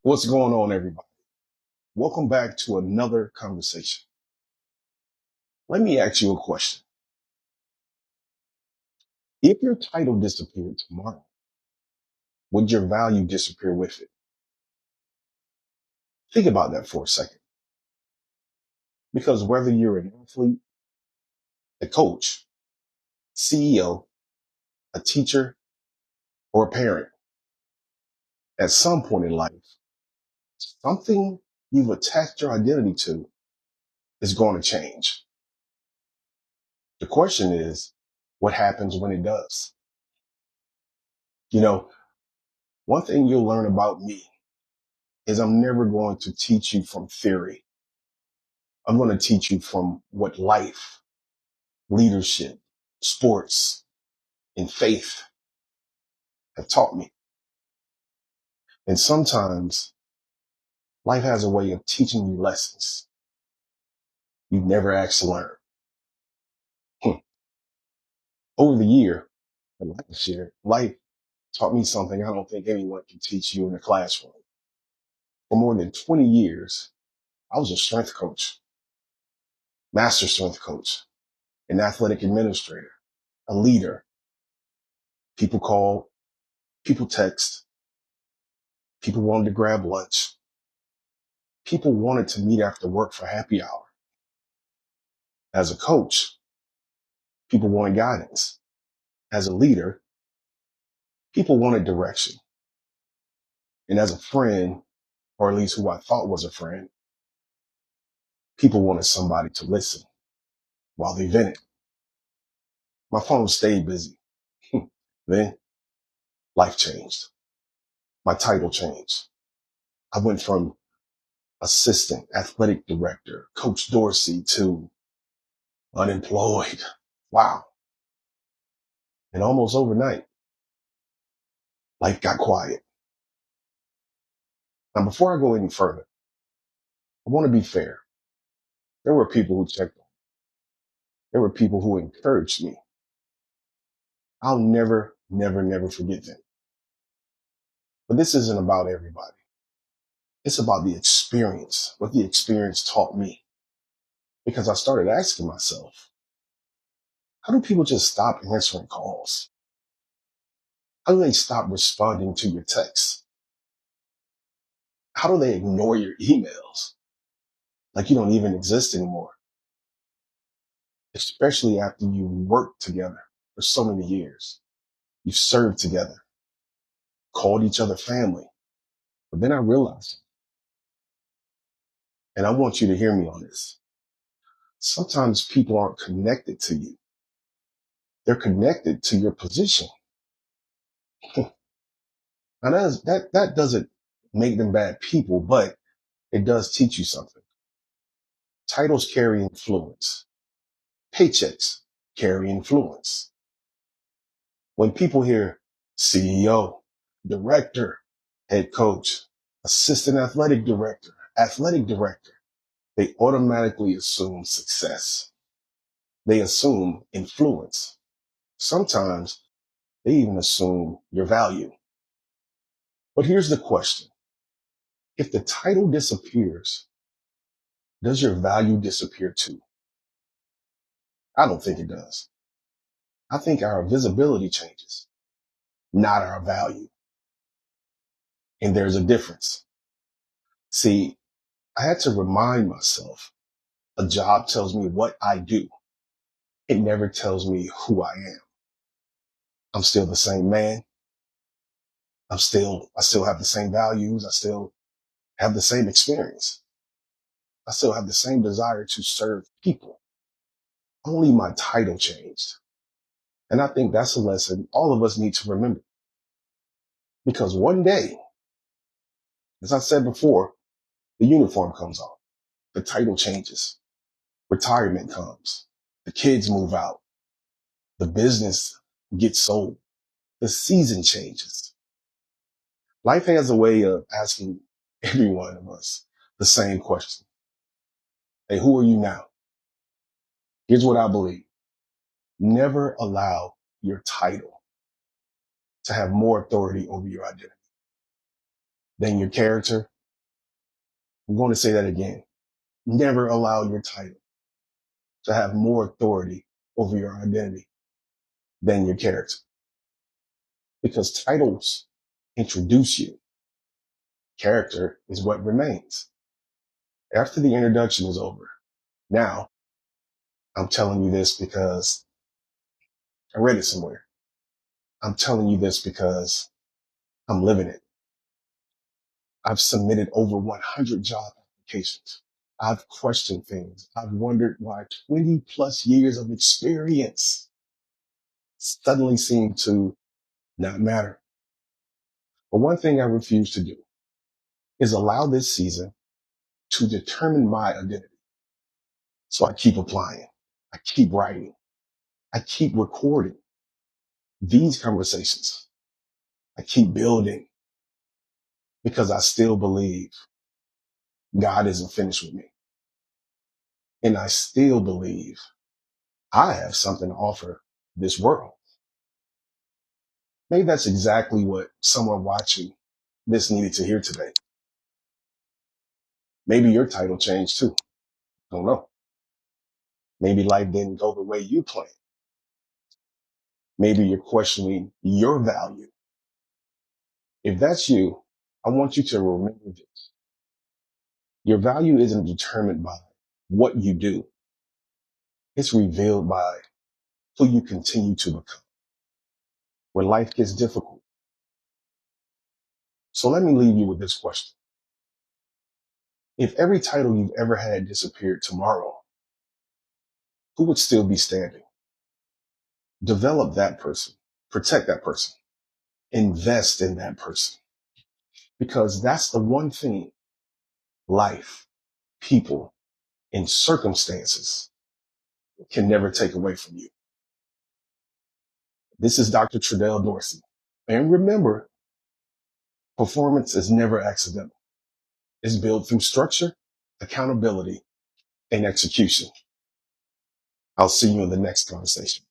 What's going on, everybody? Welcome back to another conversation. Let me ask you a question. If your title disappeared tomorrow, would your value disappear with it? Think about that for a second. Because whether you're an athlete, a coach, CEO, a teacher, or a parent, at some point in life, something you've attached your identity to is going to change. The question is, what happens when it does? You know, one thing you'll learn about me is I'm never going to teach you from theory. I'm going to teach you from what life, leadership, sports, and faith have taught me. And sometimes life has a way of teaching you lessons you never asked to learn. Over the last year, life taught me something I don't think anyone can teach you in a classroom. For more than 20 years, I was a strength coach, master strength coach, an athletic administrator, a leader. People call, people text, people wanted to grab lunch. People wanted to meet after work for happy hour. As a coach, people wanted guidance. As a leader, people wanted direction. And as a friend, or at least who I thought was a friend, people wanted somebody to listen while they vented. My phone stayed busy. Then life changed. My title changed. I went from assistant athletic director, Coach Dorsey, to unemployed. Wow. And almost overnight, life got quiet. Now, before I go any further, I want to be fair. There were people who checked on me. There were people who encouraged me. I'll never forget them. But this isn't about everybody. It's about the experience, what the experience taught me. Because I started asking myself, how do people just stop answering calls? How do they stop responding to your texts? How do they ignore your emails? Like you don't even exist anymore. Especially after you worked together for so many years. You've served together, called each other family. But then I realized, and I want you to hear me on this. Sometimes people aren't connected to you. They're connected to your position. Now that doesn't make them bad people, but it does teach you something. Titles carry influence. Paychecks carry influence. When people hear CEO, director, head coach, assistant athletic director, they automatically assume success. They assume influence. Sometimes they even assume your value. But here's the question. If the title disappears, does your value disappear too? I don't think it does. I think our visibility changes, not our value. And there's a difference. See, I had to remind myself a job tells me what I do. It never tells me who I am. I'm still the same man. I still have the same values. I still have the same experience. I still have the same desire to serve people. Only my title changed. And I think that's a lesson all of us need to remember. Because one day, as I said before, the uniform comes off. The title changes. Retirement comes. The kids move out. The business gets sold. The season changes. Life has a way of asking every one of us the same question. Hey, who are you now? Here's what I believe. Never allow your title to have more authority over your identity than your character I'm going to say that again. Never allow your title to have more authority over your identity than your character, because titles introduce you. Character is what remains. After the introduction is over, now I'm telling you this because I read it somewhere. I'm telling you this because I'm living it. I've submitted over 100 job applications. I've questioned things. I've wondered why 20 plus years of experience suddenly seem to not matter. But one thing I refuse to do is allow this season to determine my identity. So I keep applying. I keep writing. I keep recording these conversations. I keep building because I still believe God isn't finished with me. And I still believe I have something to offer this world. Maybe that's exactly what someone watching this needed to hear today. Maybe your title changed too. Don't know. Maybe life didn't go the way you planned. Maybe you're questioning your value. If that's you, I want you to remember this. Your value isn't determined by what you do. It's revealed by who you continue to become when life gets difficult. So let me leave you with this question. If every title you've ever had disappeared tomorrow, who would still be standing? Develop that person, protect that person, invest in that person, because that's the one thing life, people, and circumstances can never take away from you. This is Dr. Tredell Dorsey. And remember, performance is never accidental. It's built through structure, accountability, and execution. I'll see you in the next conversation.